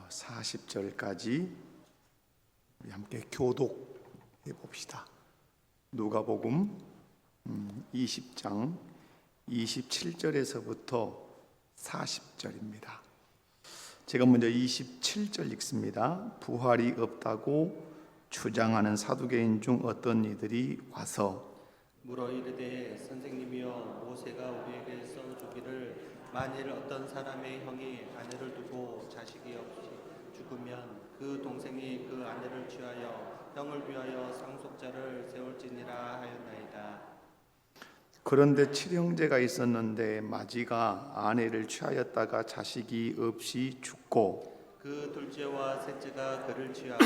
40절까지 함께 교독해 봅시다. 누가복음 20장 27절에서부터 40절입니다. 제가 먼저 27절 읽습니다. 부활이 없다고 주장하는 사두개인 중 어떤 이들이 와서 물어 이르되 선생님이여, 모세가 우리에게 써주기를 만일 어떤 사람의 형이 아내를 두고 자식이 없이 죽으면 그 동생이 그 아내를 취하여 형을 위하여 상속자를 세울지니라 하였나이다. 그런데 칠형제가 있었는데 마지가 아내를 취하였다가 자식이 없이 죽고 그 둘째와 셋째가 그를 취하고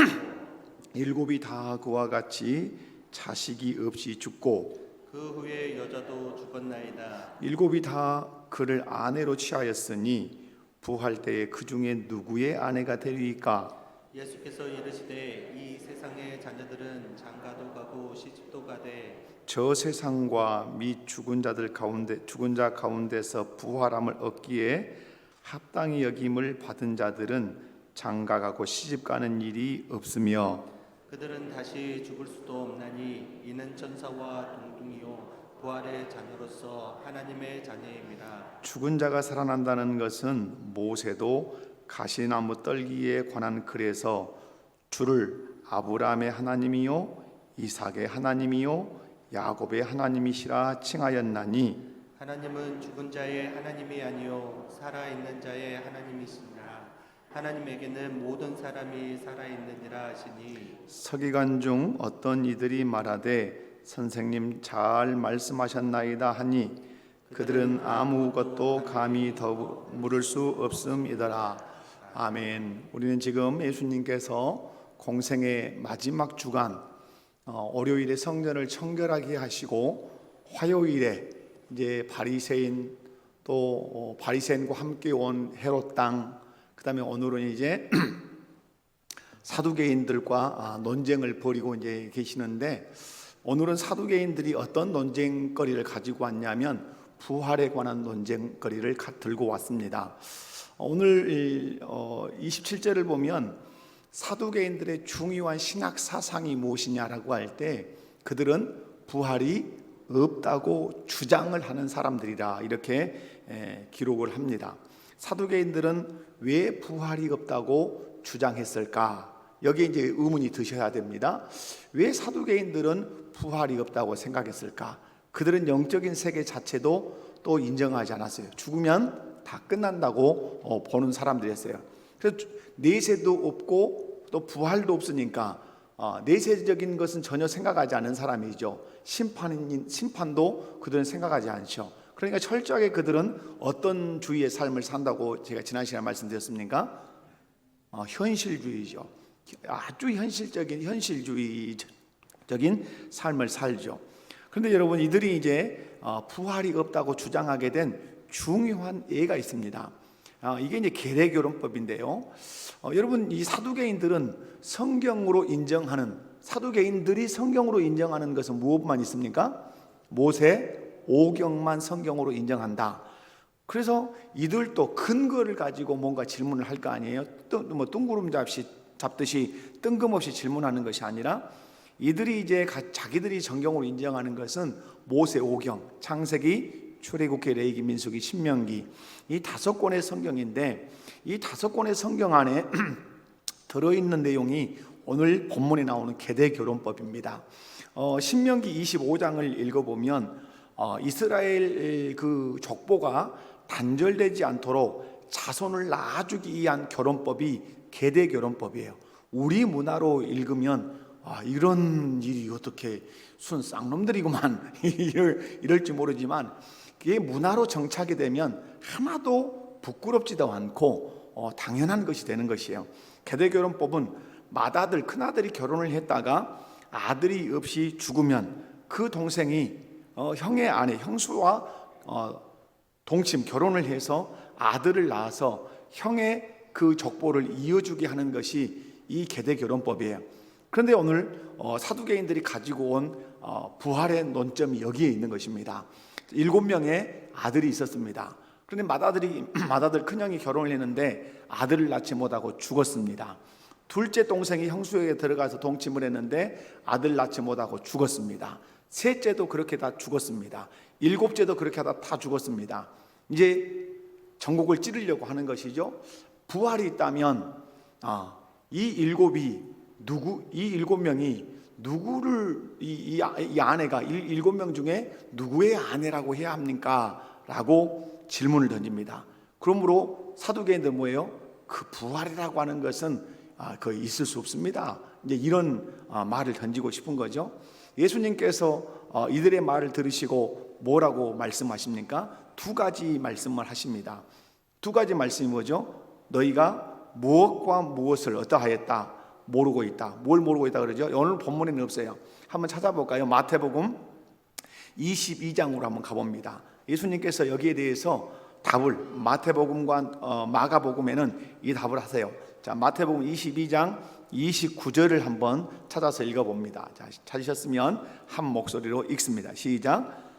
일곱이 다 그와 같이 자식이 없이 죽고 그 후에 여자도 죽었나이다. 일곱이 다 그를 아내로 취하였으니 부활 때에 그 중에 누구의 아내가 되리이까? 예수께서 이르시되 이 세상의 자녀들은 장가도 가고 시집도 가되 저 세상과 및 죽은 자 가운데서 부활함을 얻기에 합당히 여김을 받은 자들은 장가가고 시집가는 일이 없으며 그들은 다시 죽을 수도 없나니 이는 천사와 동등이요 부활의 자녀로서 하나님의 자녀입니다. 죽은 자가 살아난다는 것은 모세도 가시나무 떨기에 관한 글에서 주를 아브라함의 하나님이요 이삭의 하나님이요 야곱의 하나님이시라 칭하였나니 하나님은 죽은 자의 하나님이 아니요 살아있는 자의 하나님이시니라. 하나님에게는 모든 사람이 살아있느니라 하시니 서기관 중 어떤 이들이 말하되 선생님 잘 말씀하셨나이다 하니 그들은 아무것도 감히 더 물을 수 없음이더라. 아멘. 우리는 지금 예수님께서 공생의 마지막 주간 월요일에 성전을 청결하게 하시고 화요일에 이제 바리새인 또 바리새인과 함께 온 헤롯 땅, 그다음에 오늘은 이제 사두개인들과 논쟁을 벌이고 이제 계시는데, 오늘은 사두개인들이 어떤 논쟁거리를 가지고 왔냐면 부활에 관한 논쟁거리를 들고 왔습니다. 오늘 27절을 보면 사두개인들의 중요한 신학 사상이 무엇이냐라고 할 때 그들은 부활이 없다고 주장을 하는 사람들이라 이렇게 기록을 합니다. 사두개인들은 왜 부활이 없다고 주장했을까? 여기에 이제 의문이 드셔야 됩니다. 왜 사두개인들은 부활이 없다고 생각했을까? 그들은 영적인 세계 자체도 또 인정하지 않았어요. 죽으면 다 끝난다고 보는 사람들이었어요. 그래서 내세도 없고 또 부활도 없으니까 내세적인 것은 전혀 생각하지 않은 사람이죠. 심판도 그들은 생각하지 않죠. 그러니까 철저하게 그들은 어떤 주의의 삶을 산다고 제가 지난 시간에 말씀드렸습니까? 현실주의죠. 아주 현실주의적인 삶을 살죠. 그런데 여러분, 이들이 이제 부활이 없다고 주장하게 된 중요한 예가 있습니다. 이게 이제 계례교론법인데요. 여러분, 이 사두개인들이 성경으로 인정하는 것은 무엇만 있습니까? 모세 오경만 성경으로 인정한다. 그래서 이들도 근거를 가지고 뭔가 질문을 할 거 아니에요. 뭐 뜬구름 잡듯이 뜬금없이 질문하는 것이 아니라 이들이 이제 자기들이 성경으로 인정하는 것은 모세 오경, 창세기, 출애굽기, 레위기, 민수기, 신명기, 이 5권의 성경인데, 이 5권의 성경 안에 들어있는 내용이 오늘 본문에 나오는 계례교론법입니다. 신명기 25장을 읽어보면 이스라엘 그 족보가 단절되지 않도록 자손을 낳아주기 위한 교론법이 계례교론법이에요. 우리 문화로 읽으면 이런 일이 어떻게 순 쌍놈들이구만 이럴지 모르지만, 그게 문화로 정착이 되면 하나도 부끄럽지도 않고 당연한 것이 되는 것이에요. 계례교론법은 맏아들, 큰아들이 결혼을 했다가 아들이 없이 죽으면 그 동생이 형의 아내, 형수와 동침 결혼을 해서 아들을 낳아서 형의 그 족보를 이어주게 하는 것이 이 계례교론법이에요. 그런데 오늘 사두개인들이 가지고 온 부활의 논점이 여기에 있는 것입니다. 7명의 아들이 있었습니다. 그런데 맏아들 큰형이 결혼을 했는데 아들을 낳지 못하고 죽었습니다. 둘째 동생이 형수에게 들어가서 동침을 했는데 아들 낳지 못하고 죽었습니다. 셋째도 그렇게 다 죽었습니다. 일곱째도 그렇게 하다 다 죽었습니다. 이제 전국을 찌르려고 하는 것이죠. 부활이 있다면 이 일곱 명이 누구를 이 아내가 7명 중에 누구의 아내라고 해야 합니까? 라고 질문을 던집니다. 그러므로 사두개인들 뭐예요? 그 부활이라고 하는 것은 거의 있을 수 없습니다. 이제 이런 말을 던지고 싶은 거죠. 예수님께서 이들의 말을 들으시고 뭐라고 말씀하십니까? 두 가지 말씀을 하십니다. 두 가지 말씀이 뭐죠? 너희가 무엇과 무엇을 어떠하였다? 모르고 있다. 뭘 모르고 있다 그러죠? 오늘 본문에는 없어요. 한번 찾아볼까요? 마태복음 22장으로 한번 가봅니다. 예수님께서 여기에 대해서 답을 마태복음과 마가복음에는 이 답을 하세요. 자, 마태복음 22장 29절을 한번 찾아서 읽어봅니다. 자, 찾으셨으면 한 목소리로 읽습니다. 시작.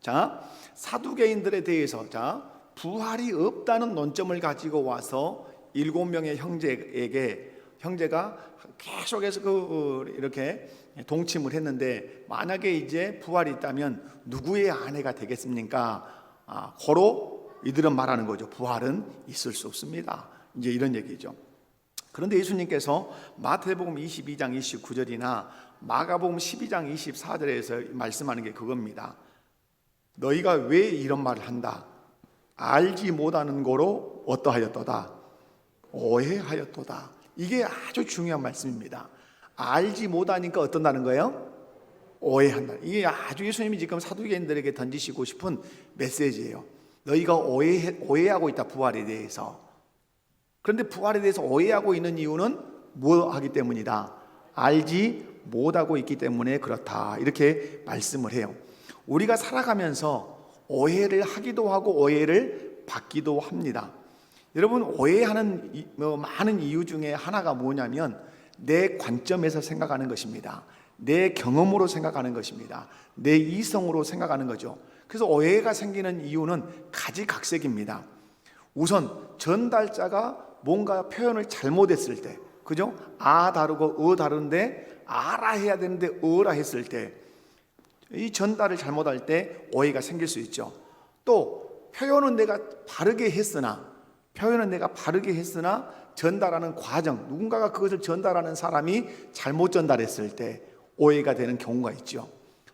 자, 사두개인들에 대해서 부활이 없다는 논점을 가지고 와서 7명의 형제에게 형제가 계속해서 이렇게 동침을 했는데 만약에 이제 부활이 있다면 누구의 아내가 되겠습니까? 고로 이들은 말하는 거죠. 부활은 있을 수 없습니다. 이제 이런 얘기죠. 그런데 예수님께서 마태복음 22장 29절이나 마가복음 12장 24절에서 말씀하는 게 그겁니다. 너희가 왜 이런 말을 한다? 알지 못하는 거로 어떠하였도다? 오해하였도다. 이게 아주 중요한 말씀입니다. 알지 못하니까 어떤다는 거예요? 오해한다. 이게 아주 예수님이 지금 사두개인들에게 던지시고 싶은 메시지예요. 너희가 오해하고 있다, 부활에 대해서. 그런데 부활에 대해서 오해하고 있는 이유는 뭐 하기 때문이다? 알지 못하고 있기 때문에 그렇다. 이렇게 말씀을 해요. 우리가 살아가면서 오해를 하기도 하고 오해를 받기도 합니다. 여러분, 오해하는 많은 이유 중에 하나가 뭐냐면 내 관점에서 생각하는 것입니다. 내 경험으로 생각하는 것입니다. 내 이성으로 생각하는 거죠. 그래서 오해가 생기는 이유는 가지각색입니다. 우선 전달자가 뭔가 표현을 잘못했을 때, 그죠? 아 다르고 다른데 아라 해야 되는데 어라 했을 때, 이 전달을 잘못할 때 오해가 생길 수 있죠. 또 표현은 내가 바르게 했으나 전달하는 과정, 누군가가 그것을 전달하는 사람이 잘못 전달했을 때 오해가 되는 경우가 있죠.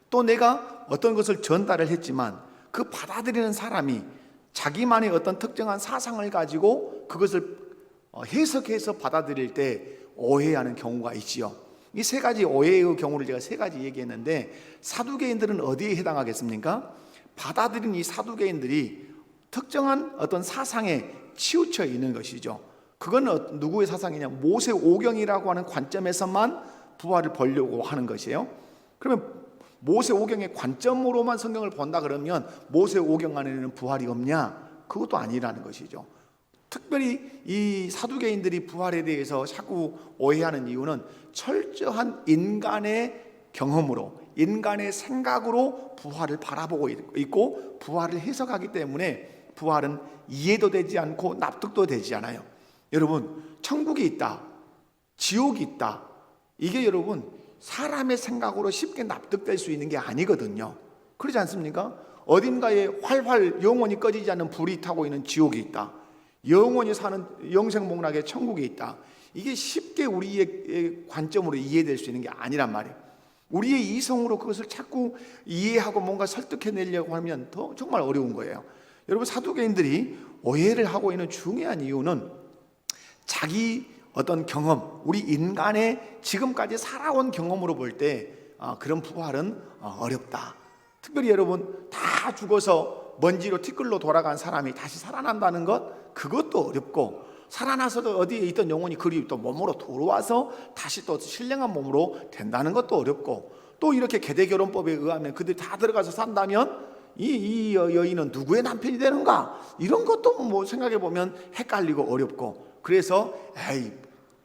또 내가 어떤 것을 전달을 했지만 그 받아들이는 사람이 자기만의 어떤 특정한 사상을 가지고 그것을 해석해서 받아들일 때 오해하는 경우가 있지요. 이 세 가지 오해의 경우를 제가 세 가지 얘기했는데 사두개인들은 어디에 해당하겠습니까? 받아들인 이 사두개인들이 특정한 어떤 사상에 치우쳐 있는 것이죠. 그건 누구의 사상이냐? 모세 오경이라고 하는 관점에서만 부활을 보려고 하는 것이에요. 그러면 모세 오경의 관점으로만 성경을 본다 그러면 모세 오경 안에는 부활이 없냐? 그것도 아니라는 것이죠. 특별히 이 사두개인들이 부활에 대해서 자꾸 오해하는 이유는 철저한 인간의 경험으로, 인간의 생각으로 부활을 바라보고 있고 부활을 해석하기 때문에 부활은 이해도 되지 않고 납득도 되지 않아요. 여러분, 천국이 있다, 지옥이 있다, 이게 여러분 사람의 생각으로 쉽게 납득될 수 있는 게 아니거든요. 그렇지 않습니까? 어딘가에 활활 영원히 꺼지지 않는 불이 타고 있는 지옥이 있다, 영원히 사는 영생복락의 천국이 있다. 이게 쉽게 우리의 관점으로 이해될 수 있는 게 아니란 말이에요. 우리의 이성으로 그것을 자꾸 이해하고 뭔가 설득해내려고 하면 정말 어려운 거예요. 여러분, 사두개인들이 오해를 하고 있는 중요한 이유는 자기 어떤 경험, 우리 인간의 지금까지 살아온 경험으로 볼 때 그런 부활은 어렵다. 특별히 여러분, 다 죽어서 먼지로 티끌로 돌아간 사람이 다시 살아난다는 것, 그것도 어렵고, 살아나서도 어디에 있던 영혼이 그리 또 몸으로 돌아와서 다시 또 신령한 몸으로 된다는 것도 어렵고, 또 이렇게 계대결혼법에 의하면 그들이 다 들어가서 산다면 이 여인은 누구의 남편이 되는가? 이런 것도 뭐 생각해 보면 헷갈리고 어렵고, 그래서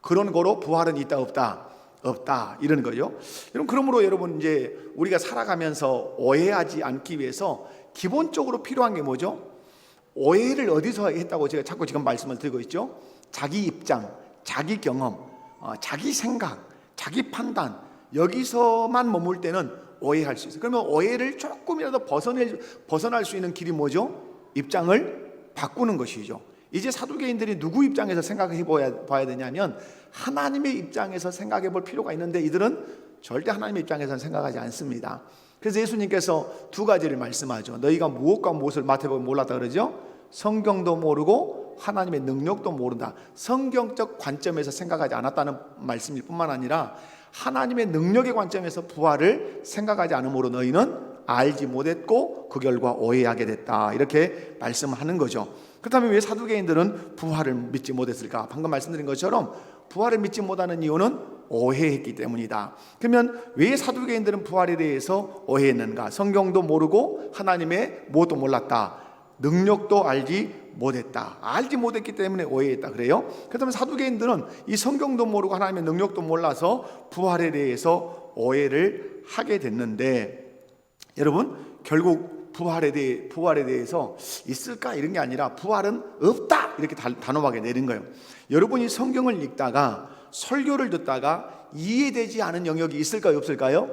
그런 거로 부활은 있다 없다? 없다 이런 거죠. 여러분, 그러므로 여러분 이제 우리가 살아가면서 오해하지 않기 위해서 기본적으로 필요한 게 뭐죠? 오해를 어디서 했다고 제가 자꾸 지금 말씀을 드리고 있죠? 자기 입장, 자기 경험, 자기 생각, 자기 판단, 여기서만 머물 때는 오해할 수 있어요. 그러면 오해를 조금이라도 벗어날 수 있는 길이 뭐죠? 입장을 바꾸는 것이죠. 이제 사두개인들이 누구 입장에서 생각해 봐야 되냐면 하나님의 입장에서 생각해 볼 필요가 있는데 이들은 절대 하나님의 입장에서는 생각하지 않습니다. 그래서 예수님께서 두 가지를 말씀하죠. 너희가 무엇과 무엇을 마태복음에 몰랐다 그러죠? 성경도 모르고 하나님의 능력도 모른다. 성경적 관점에서 생각하지 않았다는 말씀일 뿐만 아니라 하나님의 능력의 관점에서 부활을 생각하지 않으므로 너희는 알지 못했고 그 결과 오해하게 됐다. 이렇게 말씀하는 거죠. 그렇다면 왜 사두개인들은 부활을 믿지 못했을까? 방금 말씀드린 것처럼 부활을 믿지 못하는 이유는 오해했기 때문이다. 그러면 왜 사두개인들은 부활에 대해서 오해했는가? 성경도 모르고 하나님의 무엇도 몰랐다. 능력도 알지 못했다. 알지 못했기 때문에 오해했다 그래요. 그렇다면 사두개인들은 이 성경도 모르고 하나님의 능력도 몰라서 부활에 대해서 오해를 하게 됐는데, 여러분 결국 부활에 대해서 있을까 이런 게 아니라 부활은 없다 이렇게 단호하게 내린 거예요. 여러분이 성경을 읽다가 설교를 듣다가 이해되지 않은 영역이 있을까요 없을까요?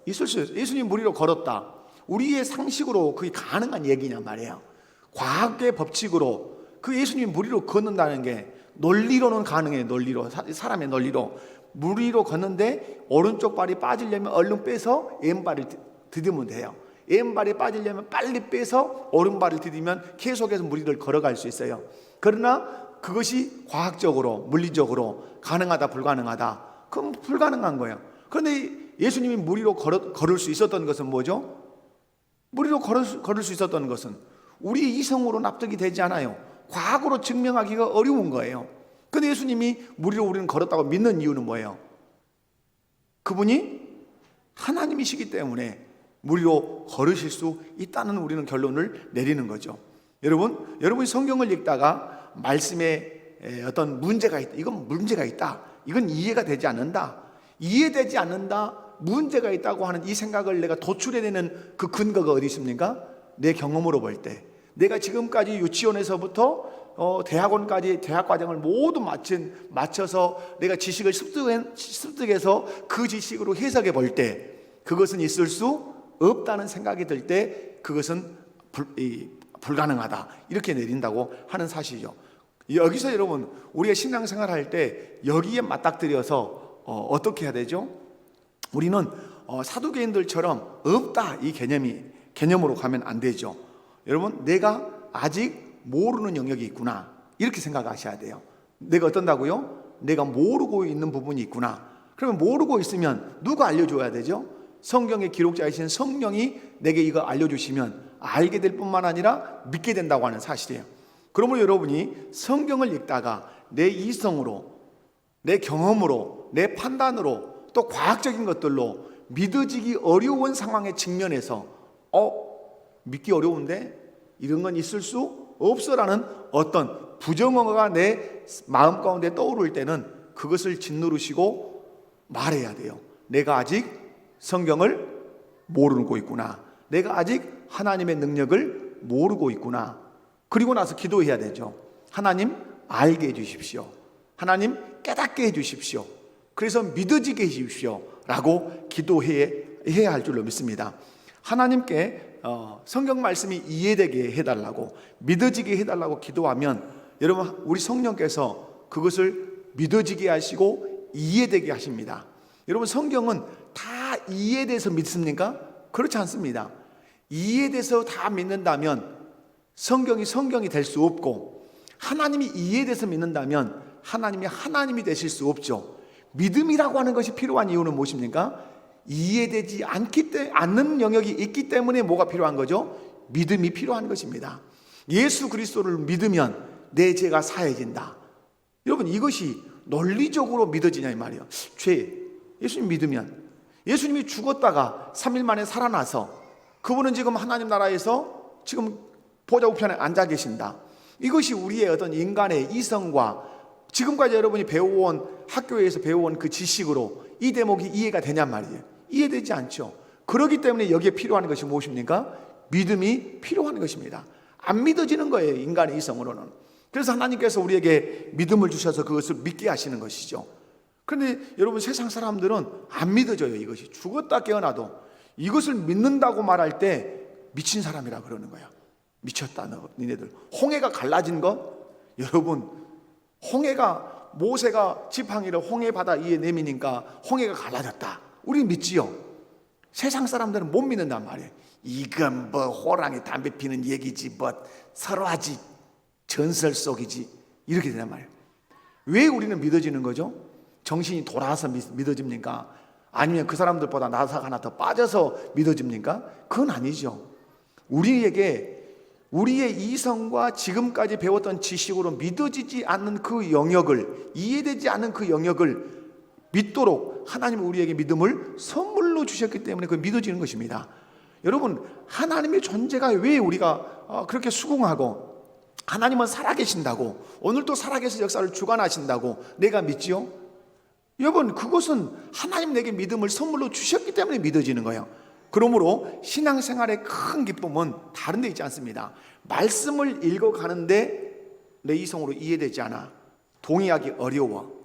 있을 수 있어요. 예수님 물 위로 걸었다. 우리의 상식으로 그게 가능한 얘기냐 말이에요. 과학의 법칙으로 그 예수님이 물 위로 걷는다는 게 논리로는 가능해요. 논리로, 사람의 논리로 물 위로 걷는데 오른쪽 발이 빠지려면 얼른 빼서 왼발을 디디면 돼요. 왼발이 빠지려면 빨리 빼서 오른발을 디디면 계속해서 물 위를 걸어갈 수 있어요. 그러나 그것이 과학적으로 물리적으로 가능하다 불가능하다? 그럼 불가능한 거예요. 그런데 예수님이 물 위로 걸을 수 있었던 것은 뭐죠? 물 위로 걸을 수 있었던 것은 우리 이성으로 납득이 되지 않아요. 과학으로 증명하기가 어려운 거예요. 그런데 예수님이 물 위로 우리는 걸었다고 믿는 이유는 뭐예요? 그분이 하나님이시기 때문에 물 위로 걸으실 수 있다는 우리는 결론을 내리는 거죠. 여러분이 성경을 읽다가 말씀에 어떤 문제가 있다. 이건 문제가 있다. 이건 이해가 되지 않는다. 이해되지 않는다. 문제가 있다고 하는 이 생각을 내가 도출해내는 그 근거가 어디 있습니까? 내 경험으로 볼 때, 내가 지금까지 유치원에서부터 대학원까지 대학 과정을 모두 마쳐서 내가 지식을 습득해서 그 지식으로 해석해 볼 때 그것은 있을 수 없다는 생각이 들 때 그것은 불가능하다 이렇게 내린다고 하는 사실이죠. 여기서 여러분 우리가 신앙생활 할 때 여기에 맞닥뜨려서 어떻게 해야 되죠? 우리는 사두개인들처럼 없다 이 개념으로 가면 안 되죠. 여러분 내가 아직 모르는 영역이 있구나 이렇게 생각하셔야 돼요. 내가 어떤다고요? 내가 모르고 있는 부분이 있구나. 그러면 모르고 있으면 누가 알려줘야 되죠? 성경의 기록자이신 성령이 내게 이거 알려주시면 알게 될 뿐만 아니라 믿게 된다고 하는 사실이에요. 그러므로 여러분이 성경을 읽다가 내 이성으로, 내 경험으로, 내 판단으로 또 과학적인 것들로 믿어지기 어려운 상황에 직면해서 믿기 어려운데 이런 건 있을 수 없어라는 어떤 부정어가 내 마음 가운데 떠오를 때는 그것을 짓누르시고 말해야 돼요. 내가 아직 성경을 모르고 있구나. 내가 아직 하나님의 능력을 모르고 있구나. 그리고 나서 기도해야 되죠. 하나님 알게 해주십시오. 하나님 깨닫게 해주십시오. 그래서 믿어지게 해주십시오 라고 기도해야 할 줄로 믿습니다. 하나님께 성경 말씀이 이해되게 해달라고 믿어지게 해달라고 기도하면 여러분 우리 성령께서 그것을 믿어지게 하시고 이해되게 하십니다. 여러분 성경은 다 이해돼서 믿습니까? 그렇지 않습니다. 이해돼서 다 믿는다면 성경이 될 수 없고 하나님이 이해돼서 믿는다면 하나님이 하나님이 되실 수 없죠. 믿음이라고 하는 것이 필요한 이유는 무엇입니까? 이해되지 않는 영역이 있기 때문에 뭐가 필요한 거죠? 믿음이 필요한 것입니다. 예수 그리스도를 믿으면 내 죄가 사해진다. 여러분 이것이 논리적으로 믿어지냐 이 말이에요. 예수님 믿으면 예수님이 죽었다가 3일 만에 살아나서 그분은 지금 하나님 나라에서 지금 보좌 우편에 앉아 계신다. 이것이 우리의 어떤 인간의 이성과 지금까지 여러분이 학교에서 배워온 그 지식으로 이 대목이 이해가 되냔 말이에요. 이해되지 않죠. 그렇기 때문에 여기에 필요한 것이 무엇입니까? 믿음이 필요한 것입니다. 안 믿어지는 거예요, 인간의 이성으로는. 그래서 하나님께서 우리에게 믿음을 주셔서 그것을 믿게 하시는 것이죠. 그런데 여러분, 세상 사람들은 안 믿어져요. 이것이 죽었다 깨어나도 이것을 믿는다고 말할 때 미친 사람이라 그러는 거야. 미쳤다 너 니네들. 홍해가 갈라진 것, 여러분, 홍해가, 모세가 지팡이를 홍해 바다 위에 내미니까 홍해가 갈라졌다, 우리 믿지요. 세상 사람들은 못 믿는단 말이에요. 이건 뭐 호랑이 담배 피는 얘기지, 뭐 설화지, 전설 속이지, 이렇게 되단 말이에요. 왜 우리는 믿어지는 거죠? 정신이 돌아서 믿어집니까? 아니면 그 사람들보다 나사가 하나 더 빠져서 믿어집니까? 그건 아니죠. 우리에게 우리의 이성과 지금까지 배웠던 지식으로 믿어지지 않는 그 영역을, 이해되지 않는 그 영역을 믿도록 하나님은 우리에게 믿음을 선물로 주셨기 때문에 그 믿어지는 것입니다. 여러분, 하나님의 존재가 왜 우리가 그렇게 수긍하고, 하나님은 살아계신다고, 오늘도 살아계신 역사를 주관하신다고 내가 믿지요? 여러분, 그것은 하나님 내게 믿음을 선물로 주셨기 때문에 믿어지는 거예요. 그러므로 신앙생활의 큰 기쁨은 다른 데 있지 않습니다. 말씀을 읽어가는데 내 이성으로 이해되지 않아, 동의하기 어려워.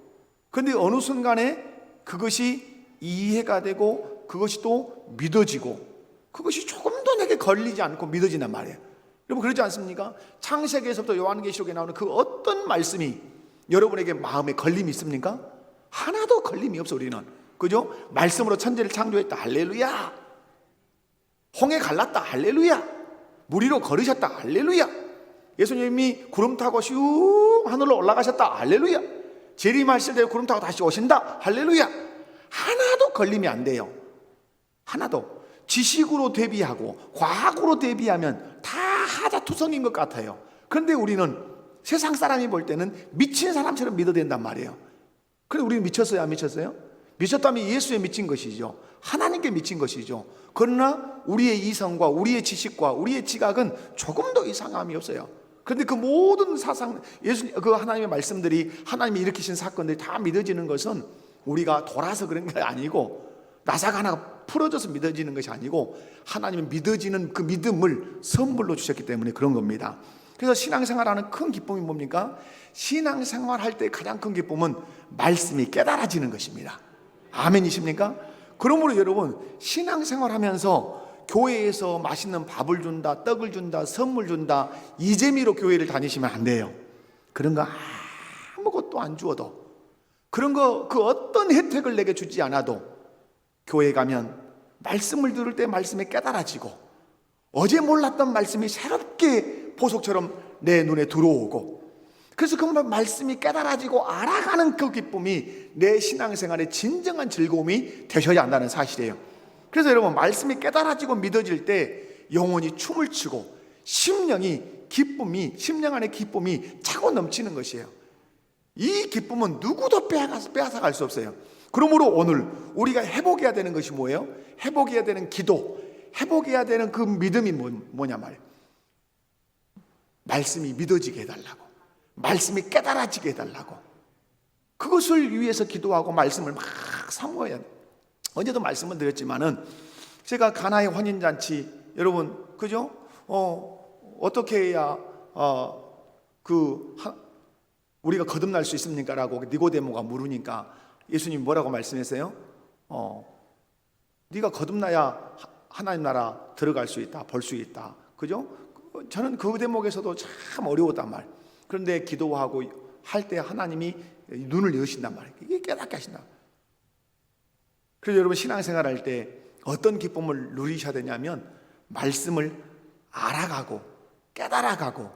그런데 어느 순간에 그것이 이해가 되고 그것이 또 믿어지고, 그것이 조금 더 내게 걸리지 않고 믿어진단 말이에요. 여러분, 그렇지 않습니까? 창세기에서부터 요한계시록에 나오는 그 어떤 말씀이 여러분에게 마음에 걸림이 있습니까? 하나도 걸림이 없어. 우리는, 그죠? 말씀으로 천지를 창조했다, 할렐루야. 홍해 갈랐다, 할렐루야. 물 위로 걸으셨다, 할렐루야. 예수님이 구름 타고 슉 하늘로 올라가셨다, 할렐루야. 재림하실 때 구름 타고 다시 오신다, 할렐루야. 하나도 걸림이 안 돼요. 하나도. 지식으로 대비하고 과학으로 대비하면 다 하자투성인 것 같아요. 그런데 우리는 세상 사람이 볼 때는 미친 사람처럼 믿어야 된단 말이에요. 그런데 우리는 미쳤어요, 안 미쳤어요? 미쳤다면 예수에 미친 것이죠. 하나님께 미친 것이죠. 그러나 우리의 이성과 우리의 지식과 우리의 지각은 조금 더 이상함이 없어요. 그런데 그 모든 사상, 그 하나님의 말씀들이, 하나님이 일으키신 사건들이 다 믿어지는 것은 우리가 돌아서 그런 게 아니고, 나사가 하나 풀어져서 믿어지는 것이 아니고, 하나님이 믿어지는 그 믿음을 선물로 주셨기 때문에 그런 겁니다. 그래서 신앙생활하는 큰 기쁨이 뭡니까? 신앙생활할 때 가장 큰 기쁨은 말씀이 깨달아지는 것입니다. 아멘이십니까? 그러므로 여러분, 신앙생활하면서 교회에서 맛있는 밥을 준다, 떡을 준다, 선물 준다, 이 재미로 교회를 다니시면 안 돼요. 그런 거 아무것도 안 주어도, 그런 거 그 어떤 혜택을 내게 주지 않아도 교회 가면 말씀을 들을 때 말씀이 깨달아지고, 어제 몰랐던 말씀이 새롭게 보석처럼 내 눈에 들어오고, 그래서 그 말씀이 깨달아지고 알아가는 그 기쁨이 내 신앙생활의 진정한 즐거움이 되셔야 한다는 사실이에요. 그래서 여러분, 말씀이 깨달아지고 믿어질 때 영혼이 춤을 추고 심령이 기쁨이, 심령 안의 기쁨이 차고 넘치는 것이에요. 이 기쁨은 누구도 빼앗아갈 수 없어요. 그러므로 오늘 우리가 회복해야 되는 것이 뭐예요? 회복해야 되는 기도, 회복해야 되는 그 믿음이 뭐냐 말이에요. 말씀이 믿어지게 해달라고, 말씀이 깨달아지게 해달라고, 그것을 위해서 기도하고 말씀을 막 사모해야 돼요. 어제도 말씀을 드렸지만은, 제가 가나의 혼인잔치, 여러분, 그죠? 어떻게 해야 우리가 거듭날 수 있습니까? 라고 니고데모가 물으니까 예수님이 뭐라고 말씀했어요? 네가 거듭나야 하나님 나라 들어갈 수 있다, 볼 수 있다, 그죠? 저는 그 대목에서도 참 어려웠단 말. 그런데 기도하고 할 때 하나님이 눈을 여신단 말이에요. 이게 깨닫게 하신다. 그래서 여러분, 신앙생활 할 때 어떤 기쁨을 누리셔야 되냐면, 말씀을 알아가고 깨달아가고,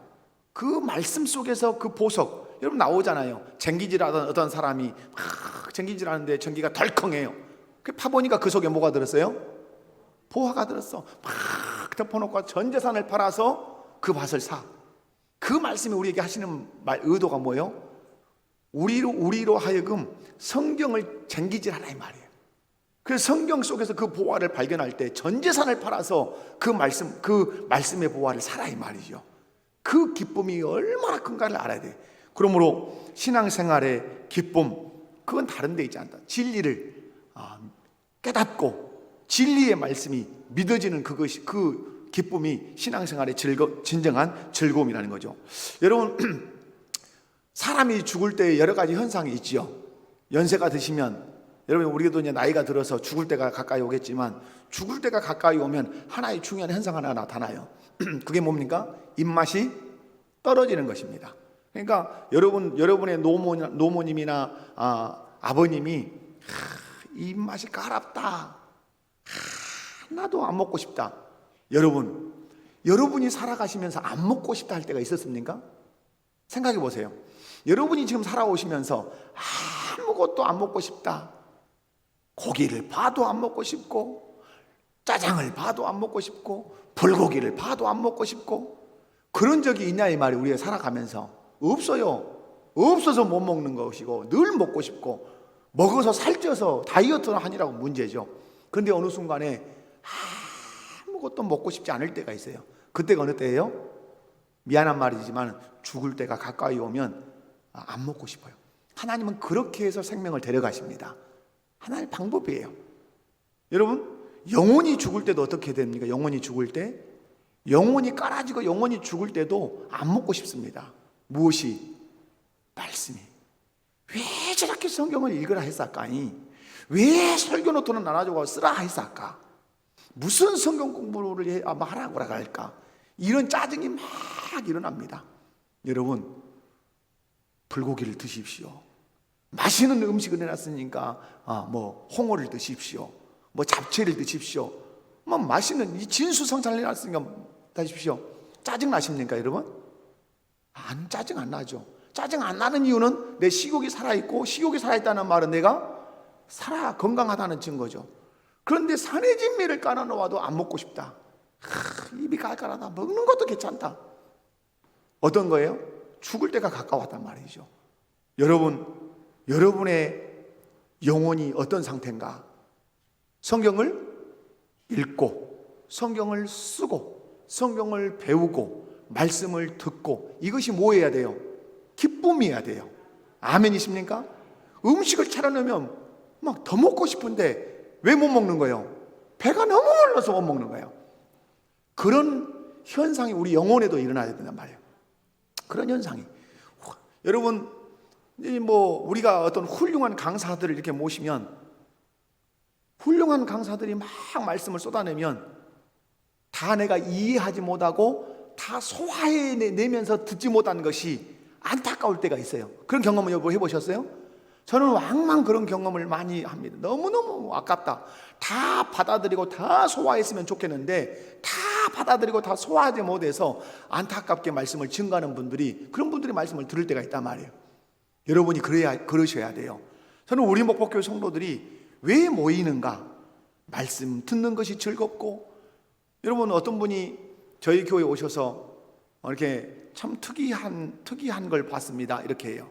그 말씀 속에서 그 보석, 여러분 나오잖아요. 전기질하던 어떤 사람이 막 전기질하는데 전기가 덜컹해요. 파보니까 그 속에 뭐가 들었어요? 보화가 들었어. 막 덮어놓고 전 재산을 팔아서 그 밭을 사. 그 말씀이 우리에게 하시는 의도가 뭐예요? 우리로 하여금 성경을 전기질하라, 이 말이에요. 그래서 성경 속에서 그 보화를 발견할 때 전 재산을 팔아서 그 말씀의 보화를 사라, 이 말이죠. 그 기쁨이 얼마나 큰가를 알아야 돼. 그러므로 신앙생활의 기쁨, 그건 다른 데 있지 않다. 진리를 깨닫고 진리의 말씀이 믿어지는 그것이, 그 기쁨이 신앙생활의 진정한 즐거움이라는 거죠. 여러분, 사람이 죽을 때 여러 가지 현상이 있지요. 연세가 드시면, 여러분 우리도 이제 나이가 들어서 죽을 때가 가까이 오겠지만, 죽을 때가 가까이 오면 하나의 중요한 현상 하나 나타나요. 그게 뭡니까? 입맛이 떨어지는 것입니다. 그러니까 여러분의 노모님이나 아버님이 입맛이 까랍다, 하나도 안 먹고 싶다. 여러분이 살아가시면서 안 먹고 싶다 할 때가 있었습니까? 생각해 보세요. 여러분이 지금 살아오시면서 아무것도 안 먹고 싶다, 고기를 봐도 안 먹고 싶고, 짜장을 봐도 안 먹고 싶고, 불고기를 봐도 안 먹고 싶고, 그런 적이 있냐 이 말이. 우리가 살아가면서 없어요. 없어서 못 먹는 것이고, 늘 먹고 싶고, 먹어서 살쪄서 다이어트를 하니라고 문제죠. 그런데 어느 순간에 아무것도 먹고 싶지 않을 때가 있어요. 그때가 어느 때예요? 미안한 말이지만 죽을 때가 가까이 오면 안 먹고 싶어요. 하나님은 그렇게 해서 생명을 데려가십니다. 하나의 방법이에요. 여러분, 영혼이 죽을 때도 어떻게 됩니까? 영혼이 죽을 때, 영혼이 깔아지고 영혼이 죽을 때도 안 먹고 싶습니다. 무엇이? 말씀이. 왜 저렇게 성경을 읽으라 했을까니? 왜 설교 노트는 나눠주고 쓰라 했을까? 무슨 성경 공부를 하라고 할까? 이런 짜증이 막 일어납니다. 여러분, 불고기를 드십시오. 맛있는 음식을 해놨으니까 홍어를 드십시오. 잡채를 드십시오. 맛있는 이 진수성찬을 해놨으니까 드십시오. 짜증 나십니까, 여러분? 짜증 안 나죠. 짜증 안 나는 이유는 내 식욕이 살아있고, 식욕이 살아있다는 말은 내가 건강하다는 증거죠. 그런데 산의 진미를 깔아놓아도 안 먹고 싶다. 입이 깔깔하다. 먹는 것도 괜찮다. 어떤 거예요? 죽을 때가 가까웠단 말이죠. 여러분의 영혼이 어떤 상태인가? 성경을 읽고, 성경을 쓰고, 성경을 배우고, 말씀을 듣고, 이것이 뭐 해야 돼요? 기쁨이어야 돼요. 아멘이십니까? 음식을 차려놓으면 막 더 먹고 싶은데 왜 못 먹는 거예요? 배가 너무 불러서 못 먹는 거예요. 그런 현상이 우리 영혼에도 일어나야 된단 말이에요. 그런 현상이. 여러분, 우리가 어떤 훌륭한 강사들을 이렇게 모시면, 훌륭한 강사들이 막 말씀을 쏟아내면 다 내가 이해하지 못하고 다 소화해내면서 듣지 못한 것이 안타까울 때가 있어요. 그런 경험을 여러분 해보셨어요? 저는 왕왕 그런 경험을 많이 합니다. 너무너무 아깝다. 다 받아들이고 다 소화했으면 좋겠는데 다 받아들이고 다 소화하지 못해서 안타깝게 말씀을 증가하는 분들이, 그런 분들의 말씀을 들을 때가 있단 말이에요. 여러분이 그러셔야 돼요. 저는 우리 목포교회 성도들이 왜 모이는가? 말씀 듣는 것이 즐겁고, 여러분 어떤 분이 저희 교회에 오셔서 이렇게 참 특이한 걸 봤습니다. 이렇게 해요.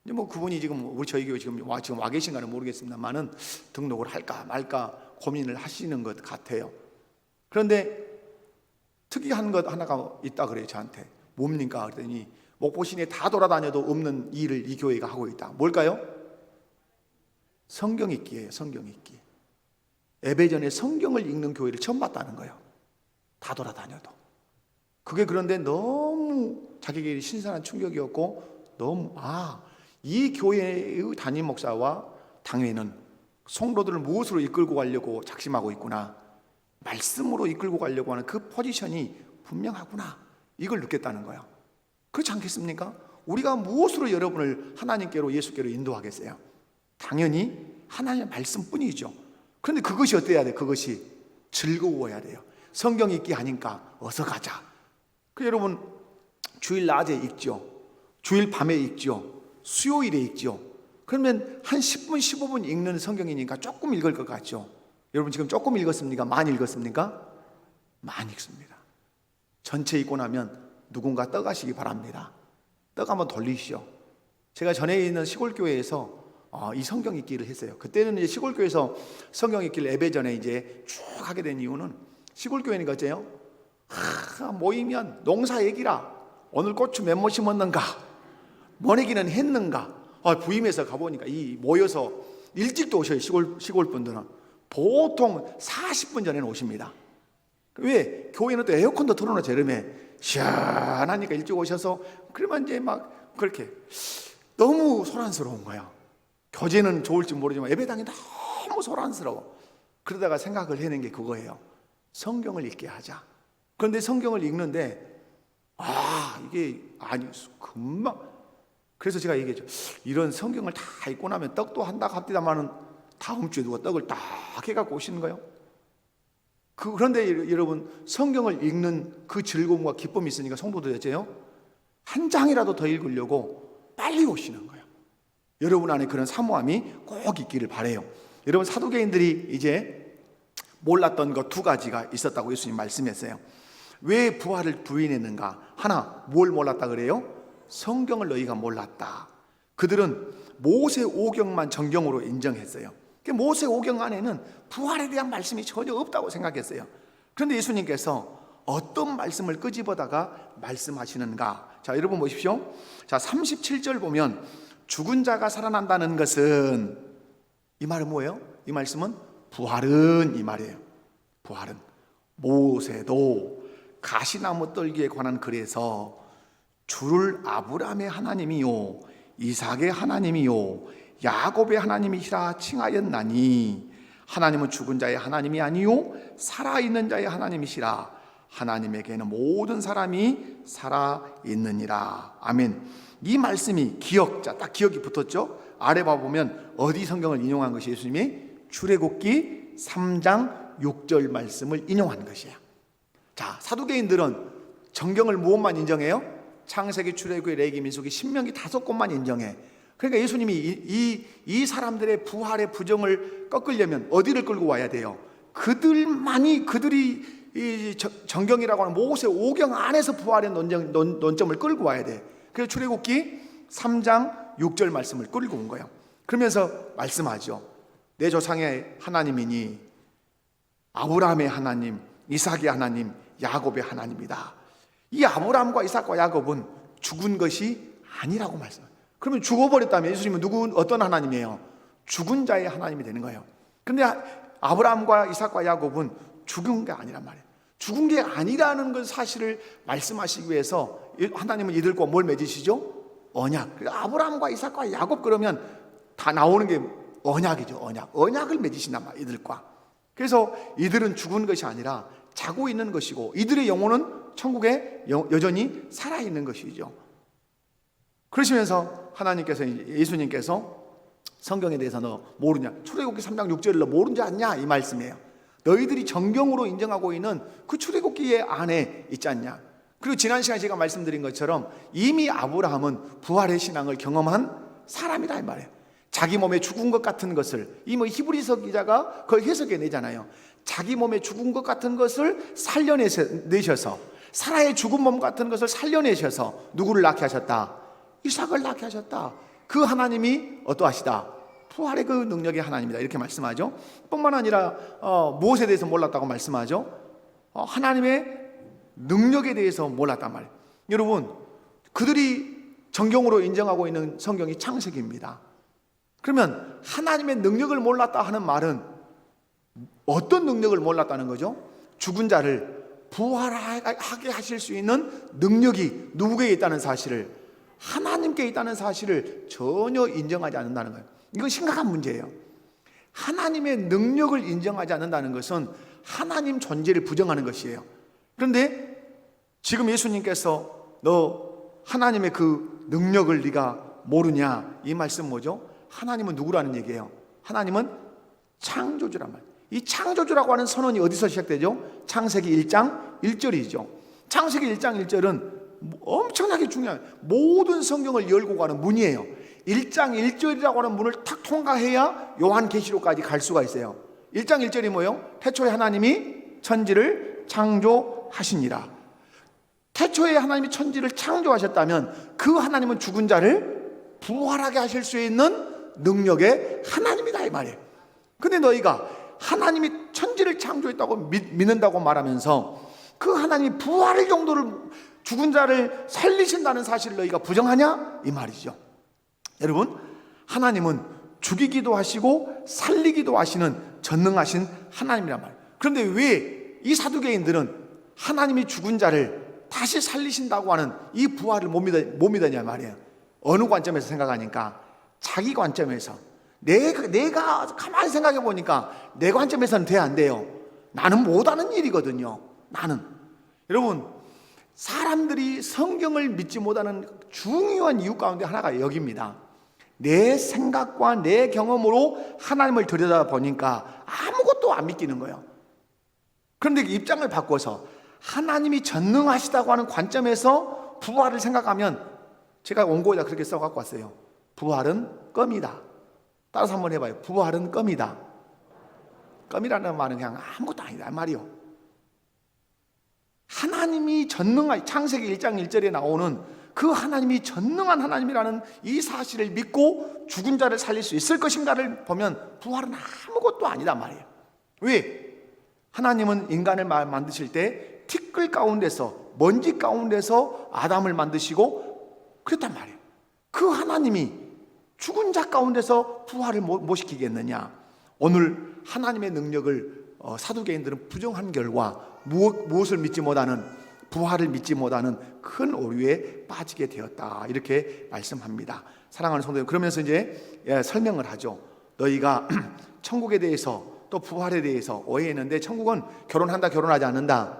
그분이 지금 저희 교회 지금 와 계신가는 모르겠습니다만은 등록을 할까 말까 고민을 하시는 것 같아요. 그런데 특이한 것 하나가 있다 그래요, 저한테. 뭡니까? 그랬더니 목포 시내 다 돌아다녀도 없는 일을 이 교회가 하고 있다. 뭘까요? 성경 읽기예요. 성경 읽기. 예배전에 성경을 읽는 교회를 처음 봤다는 거예요. 다 돌아다녀도. 그게 그런데 너무 자기에게 신선한 충격이었고, 너무 이 교회의 담임 목사와 당회는 성도들을 무엇으로 이끌고 가려고 작심하고 있구나, 말씀으로 이끌고 가려고 하는 그 포지션이 분명하구나, 이걸 느꼈다는 거예요. 그렇지 않겠습니까? 우리가 무엇으로 여러분을 하나님께로, 예수께로 인도하겠어요? 당연히 하나님의 말씀뿐이죠. 그런데 그것이 어때야 돼? 그것이 즐거워야 돼요. 성경 읽기 하니까 어서 가자. 여러분 주일 낮에 읽죠. 주일 밤에 읽죠. 수요일에 읽죠. 그러면 한 10분 15분 읽는 성경이니까 조금 읽을 것 같죠. 여러분 지금 조금 읽었습니까? 많이 읽었습니까? 많이 읽습니다. 전체 읽고 나면 누군가 떠가시기 바랍니다. 떡 한번 돌리시오. 제가 전에 있는 시골교회에서 이 성경 읽기를 했어요. 그때는 이제 시골교회에서 성경 읽기를 예배 전에 이제 쭉 하게 된 이유는, 시골교회니까 어째요? 모이면 농사 얘기라, 오늘 고추 몇 모 심었는가, 모내기는 했는가. 부임해서 가보니까 이 모여서 일찍도 오셔요. 시골 분들은 보통 40분 전에는 오십니다. 왜? 교회는 또 에어컨도 틀어놓은 저렴해. 시원하니까 일찍 오셔서 그러면 이제 막 그렇게 너무 소란스러운 거야. 교제는 좋을지 모르지만 예배당이 너무 소란스러워. 그러다가 생각을 해낸 게 그거예요. 성경을 읽게 하자. 그런데 성경을 읽는데 이게 아니 금방. 그래서 제가 얘기했죠. 이런 성경을 다 읽고 나면 떡도 한다 합디다마는 다음 주에 누가 떡을 딱 해갖고 오시는 거예요. 그런데 여러분, 성경을 읽는 그 즐거움과 기쁨이 있으니까 성도들이었죠. 한 장이라도 더 읽으려고 빨리 오시는 거예요. 여러분 안에 그런 사모함이 꼭 있기를 바라요. 여러분, 사두개인들이 이제 몰랐던 것 두 가지가 있었다고 예수님 말씀했어요. 왜 부활을 부인했는가? 하나, 뭘 몰랐다 그래요? 성경을 너희가 몰랐다. 그들은 모세 오경만 정경으로 인정했어요. 모세 오경 안에는 부활에 대한 말씀이 전혀 없다고 생각했어요. 그런데 예수님께서 어떤 말씀을 끄집어다가 말씀하시는가? 자, 여러분 보십시오. 자, 37절 보면 죽은 자가 살아난다는 것은, 이 말은 뭐예요? 이 말씀은 부활은, 이 말이에요. 부활은 모세도 가시나무 떨기에 관한 글에서 주를 아브라함의 하나님이요 이삭의 하나님이요 야곱의 하나님이시라 칭하였나니 하나님은 죽은 자의 하나님이 아니요 살아있는 자의 하나님이시라. 하나님에게는 모든 사람이 살아있느니라. 아멘. 이 말씀이 딱 기억이 붙었죠. 아래 봐보면 어디 성경을 인용한 것이 예수님이 출애굽기 3장 6절 말씀을 인용한 것이에요. 자, 사두개인들은 정경을 무엇만 인정해요? 창세기, 출애굽기, 레위기, 민수기, 신명기 5곳만 인정해. 그러니까 예수님이 이 사람들의 부활의 부정을 꺾으려면 어디를 끌고 와야 돼요? 그들이 이 정경이라고 하는 모세 오경 안에서 부활의 논점을 끌고 와야 돼. 그래서 출애굽기 3장 6절 말씀을 끌고 온 거예요. 그러면서 말씀하죠. 내 조상의 하나님이니 아브라함의 하나님, 이삭의 하나님, 야곱의 하나님이다. 이 아브라함과 이삭과 야곱은 죽은 것이 아니라고 말씀해요. 그러면 죽어버렸다면 예수님은 어떤 하나님이에요? 죽은 자의 하나님이 되는 거예요. 그런데 아브라함과 이삭과 야곱은 죽은 게 아니란 말이에요. 죽은 게 아니라는 그 사실을 말씀하시기 위해서 하나님은 이들과 뭘 맺으시죠? 언약. 아브라함과 이삭과 야곱 그러면 다 나오는 게 언약이죠. 언약을 맺으신단 말이에요. 이들과. 그래서 이들은 죽은 것이 아니라 자고 있는 것이고 이들의 영혼은 천국에 여전히 살아있는 것이죠. 그러시면서 하나님께서, 예수님께서 성경에 대해서 너 모르냐? 출애굽기 3장 6절을 너 모르지 않냐? 이 말씀이에요. 너희들이 정경으로 인정하고 있는 그 출애굽기의 안에 있지 않냐? 그리고 지난 시간에 제가 말씀드린 것처럼 이미 아브라함은 부활의 신앙을 경험한 사람이다 이 말이에요. 자기 몸에 죽은 것 같은 것을, 이 히브리서 기자가 그걸 해석해 내잖아요. 자기 몸에 죽은 것 같은 것을 살려내셔서, 사라의 죽은 몸 같은 것을 살려내셔서 누구를 낳게 하셨다? 이삭을 낳게 하셨다. 그 하나님이 어떠하시다? 부활의 그 능력의 하나님이다. 이렇게 말씀하죠. 뿐만 아니라 무엇에 대해서 몰랐다고 말씀하죠? 하나님의 능력에 대해서 몰랐단 말이에요. 여러분, 그들이 정경으로 인정하고 있는 성경이 창세기입니다. 그러면 하나님의 능력을 몰랐다 하는 말은 어떤 능력을 몰랐다는 거죠? 죽은 자를 부활하게 하실 수 있는 능력이 누구에게 있다는 사실을, 하나님께 있다는 사실을 전혀 인정하지 않는다는 거예요. 이건 심각한 문제예요. 하나님의 능력을 인정하지 않는다는 것은 하나님 존재를 부정하는 것이에요. 그런데 지금 예수님께서 너 하나님의 그 능력을 네가 모르냐? 이 말씀 뭐죠? 하나님은 누구라는 얘기예요? 하나님은 창조주란 말이에요. 이 창조주라고 하는 선언이 어디서 시작되죠? 창세기 1장 1절이죠. 창세기 1장 1절은 엄청나게 중요한, 모든 성경을 열고 가는 문이에요. 1장 1절이라고 하는 문을 탁 통과해야 요한계시록까지 갈 수가 있어요. 1장 1절이 뭐예요? 태초에 하나님이 천지를 창조하시니라. 태초에 하나님이 천지를 창조하셨다면 그 하나님은 죽은 자를 부활하게 하실 수 있는 능력의 하나님이다 이 말이에요. 근데 너희가 하나님이 천지를 창조했다고 믿는다고 말하면서 그 하나님이 부활의 정도를, 죽은 자를 살리신다는 사실을 너희가 부정하냐? 이 말이죠. 여러분, 하나님은 죽이기도 하시고 살리기도 하시는 전능하신 하나님이란 말이에요. 그런데 왜 이 사두개인들은 하나님이 죽은 자를 다시 살리신다고 하는 이 부활을 못 믿었냐 말이에요. 어느 관점에서 생각하니까 자기 관점에서 내가 가만히 생각해 보니까 내 관점에서는 돼 안 돼요. 나는 못하는 일이거든요. 나는. 여러분, 사람들이 성경을 믿지 못하는 중요한 이유 가운데 하나가 여기입니다. 내 생각과 내 경험으로 하나님을 들여다보니까 아무것도 안 믿기는 거예요. 그런데 입장을 바꿔서 하나님이 전능하시다고 하는 관점에서 부활을 생각하면, 제가 원고에다 그렇게 써갖고 왔어요. 부활은 껌이다. 따라서 한번 해봐요. 부활은 껌이다. 껌이라는 말은 그냥 아무것도 아니다 말이요. 하나님이 전능한, 창세기 1장 1절에 나오는 그 하나님이 전능한 하나님이라는 이 사실을 믿고 죽은 자를 살릴 수 있을 것인가를 보면 부활은 아무것도 아니다 말이에요. 왜? 하나님은 인간을 만드실 때 티끌 가운데서, 먼지 가운데서 아담을 만드시고 그랬단 말이에요. 그 하나님이 죽은 자 가운데서 부활을 못 시키겠느냐? 오늘 하나님의 능력을 사두개인들은 부정한 결과 무엇을 믿지 못하는, 부활을 믿지 못하는 큰 오류에 빠지게 되었다, 이렇게 말씀합니다. 사랑하는 성도들, 그러면서 이제 설명을 하죠. 너희가 천국에 대해서 또 부활에 대해서 오해했는데, 천국은 결혼한다, 결혼하지 않는다?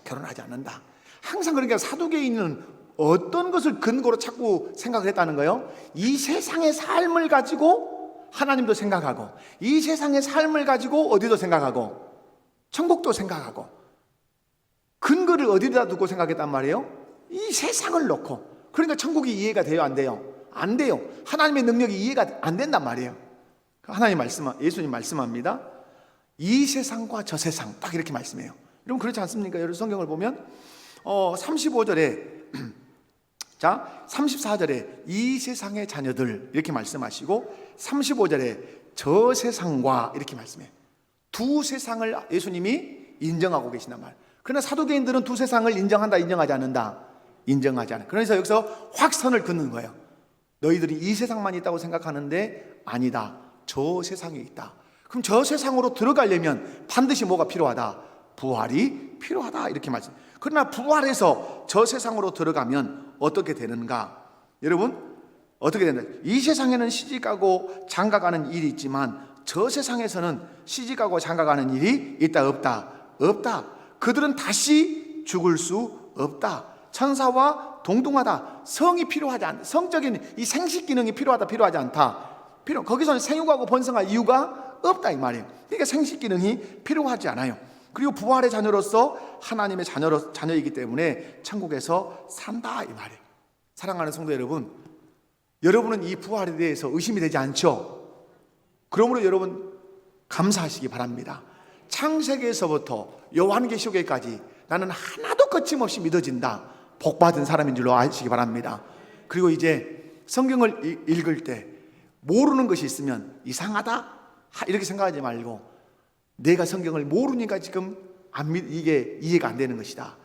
결혼하지 않는다. 항상 그러니까 사두개인은 어떤 것을 근거로 자꾸 생각을 했다는 거예요? 이 세상의 삶을 가지고 하나님도 생각하고, 이 세상의 삶을 가지고 어디도 생각하고, 천국도 생각하고, 근거를 어디다 두고 생각했단 말이에요? 이 세상을 놓고. 그러니까 천국이 이해가 돼요, 안 돼요? 안 돼요. 하나님의 능력이 이해가 안 된단 말이에요. 예수님 말씀합니다. 이 세상과 저 세상, 딱 이렇게 말씀해요. 여러분 그렇지 않습니까? 여러분 성경을 보면 35절에 자, 34절에 이 세상의 자녀들 이렇게 말씀하시고, 35절에 저 세상과 이렇게 말씀해요. 두 세상을 예수님이 인정하고 계신단 말이에요. 그러나 사두개인들은 두 세상을 인정한다, 인정하지 않는다? 인정하지 않아요. 그래서 여기서 확선을 긋는 거예요. 너희들이 이 세상만 있다고 생각하는데 아니다. 저 세상에 있다. 그럼 저 세상으로 들어가려면 반드시 뭐가 필요하다? 부활이 필요하다, 이렇게 말씀. 그러나 부활해서 저 세상으로 들어가면 어떻게 되는가? 여러분, 어떻게 되는가? 이 세상에는 시집가고 장가가는 일이 있지만 저 세상에서는 시집가고 장가가는 일이 있다, 없다? 없다. 그들은 다시 죽을 수 없다. 천사와 동등하다. 성이 필요하지 않다. 성적인 이 생식 기능이 필요하다, 필요하지 않다. 거기서는 생육하고 번성할 이유가 없다, 이 말이에요. 그러니까 생식 기능이 필요하지 않아요. 그리고 부활의 자녀로서 하나님의 자녀이기 때문에 천국에서 산다, 이 말이에요. 사랑하는 성도 여러분, 여러분은 이 부활에 대해서 의심이 되지 않죠? 그러므로 여러분 감사하시기 바랍니다. 창세기에서부터 요한계시록에까지 나는 하나도 거침없이 믿어진다, 복받은 사람인 줄로 아시기 바랍니다. 그리고 이제 성경을 읽을 때 모르는 것이 있으면 이상하다 이렇게 생각하지 말고, 내가 성경을 모르니까 지금 이게 이해가 안 되는 것이다.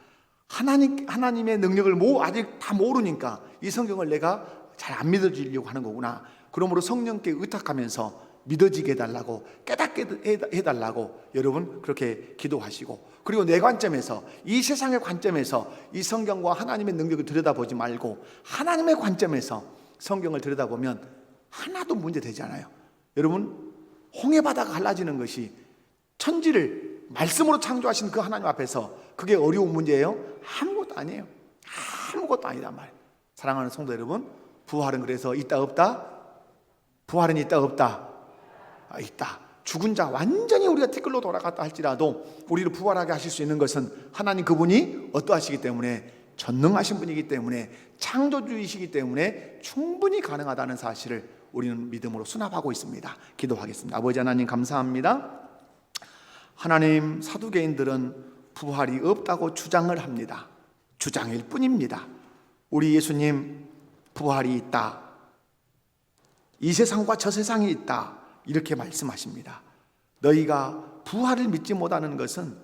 하나님의 능력을 아직 다 모르니까 이 성경을 내가 잘 안 믿어지려고 하는 거구나. 그러므로 성령께 의탁하면서 믿어지게 해달라고, 깨닫게 해달라고 여러분 그렇게 기도하시고, 그리고 내 관점에서, 이 세상의 관점에서 이 성경과 하나님의 능력을 들여다보지 말고 하나님의 관점에서 성경을 들여다보면 하나도 문제되지 않아요. 여러분, 홍해바다가 갈라지는 것이 천지를 말씀으로 창조하신 그 하나님 앞에서 그게 어려운 문제예요? 아무것도 아니에요. 아무것도 아니단 말이에요. 사랑하는 성도 여러분, 부활은 그래서 있다, 없다? 부활은 있다, 없다? 있다. 죽은 자 완전히 우리가 티끌로 돌아갔다 할지라도 우리를 부활하게 하실 수 있는 것은 하나님 그분이 어떠하시기 때문에, 전능하신 분이기 때문에, 창조주이시기 때문에 충분히 가능하다는 사실을 우리는 믿음으로 수납하고 있습니다. 기도하겠습니다. 아버지 하나님 감사합니다. 하나님, 사두개인들은 부활이 없다고 주장을 합니다. 주장일 뿐입니다. 우리 예수님, 부활이 있다, 이 세상과 저 세상이 있다, 이렇게 말씀하십니다. 너희가 부활을 믿지 못하는 것은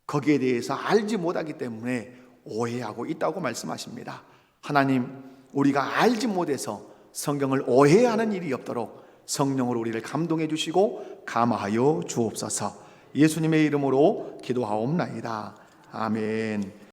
거기에 대해서 알지 못하기 때문에 오해하고 있다고 말씀하십니다. 하나님, 우리가 알지 못해서 성경을 오해하는 일이 없도록 성령으로 우리를 감동해 주시고 감화하여 주옵소서. 예수님의 이름으로 기도하옵나이다. 아멘.